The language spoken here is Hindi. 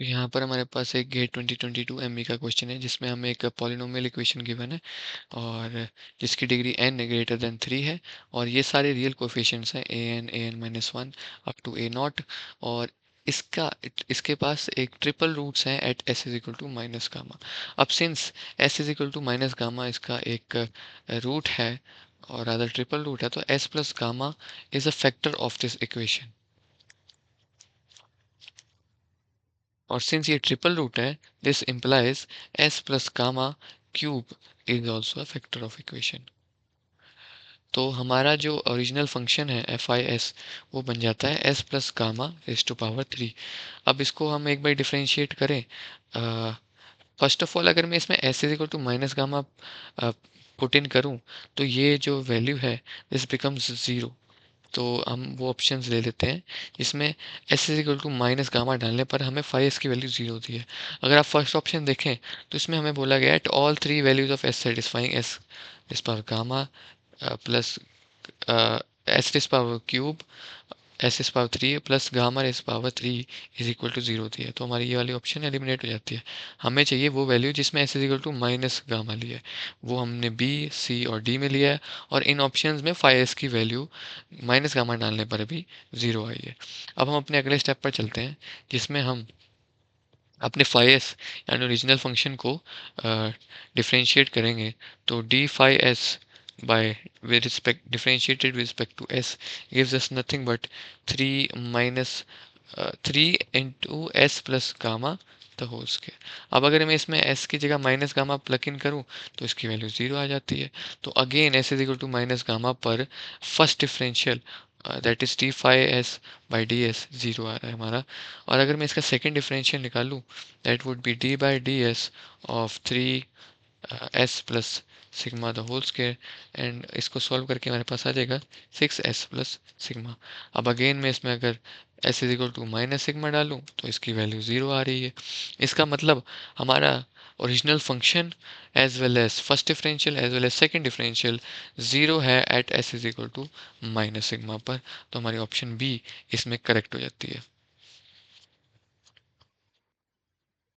यहाँ पर हमारे पास एक गेट 2022 एमई का क्वेश्चन है जिसमें हमें एक पॉलिनोमियल इक्वेशन गिवन है और जिसकी डिग्री n ग्रेटर देन 3 है और ये सारे रियल कोफिशिएंट्स हैं an minus one up to a naught और इसके पास एक ट्रिपल रूट्स हैं at s is equal to minus gamma. अब since s is equal to minus gamma इसका एक रूट है और अदर ट्रिपल रूट है तो s plus gamma is a factor of this equation और सिंस ये ट्रिपल रूट है this implies s plus gamma cube is also a factor of equation. तो हमारा जो ओरिजिनल फंक्शन है एफ आई एस वो बन जाता है s plus gamma raise to power 3। अब इसको हम एक बार डिफ्रेंशिएट करें। फर्स्ट ऑफ ऑल अगर मैं इसमें s is equal to minus gamma put in करूँ तो ये जो वैल्यू है दिस बिकम्स ज़ीरो। तो हम वो ऑप्शंस ले लेते हैं जिसमें S is equal to minus gamma डालने पर हमें फाइव एस की वैल्यू जीरो होती है। अगर आप फर्स्ट ऑप्शन देखें तो इसमें हमें बोला गया at all three values of S satisfying S इस पर गामा प्लस एस इस पावर क्यूब एस इस पावर 3 प्लस गामा इस power 3 is equal to zero होती है। तो हमारी ये वाली ऑप्शन एलिमिनेट हो जाती है। हमें चाहिए वो वैल्यू जिसमें S is equal to minus gamma लिया है, वो हमने बी सी और डी में लिया है और इन ऑप्शंस में फाइव एस की वैल्यू माइनस गामा डालने पर भी ज़ीरो आई है। अब हम अपने अगले स्टेप पर चलते हैं जिसमें हम अपने फाइव एस यानी ओरिजिनल फंक्शन को डिफ्रेंशिएट करेंगे। तो D five S by with respect differentiated with respect to s gives us nothing but 3 minus 3 into s plus gamma the whole square. अब अगर मैं इसमें s की जगह माइनस गामा प्लग इन करूँ तो इसकी वैल्यू ज़ीरो आ जाती है। तो again s is equal to minus gamma पर first differential that is d five s by d s zero आ रहा है हमारा। और अगर मैं इसका सेकेंड डिफरेंशियल निकालूँ that would be d by d s of 3 s plus sigma the whole square and इसको सॉल्व करके हमारे पास आ जाएगा 6s प्लस सिग्मा। अब अगेन मैं इसमें अगर s is equal to minus sigma डालूँ तो इसकी वैल्यू ज़ीरो आ रही है। इसका मतलब हमारा original function as well as first differential as well as second differential zero है at s is equal to minus sigma पर। तो हमारी ऑप्शन बी इसमें करेक्ट हो जाती है।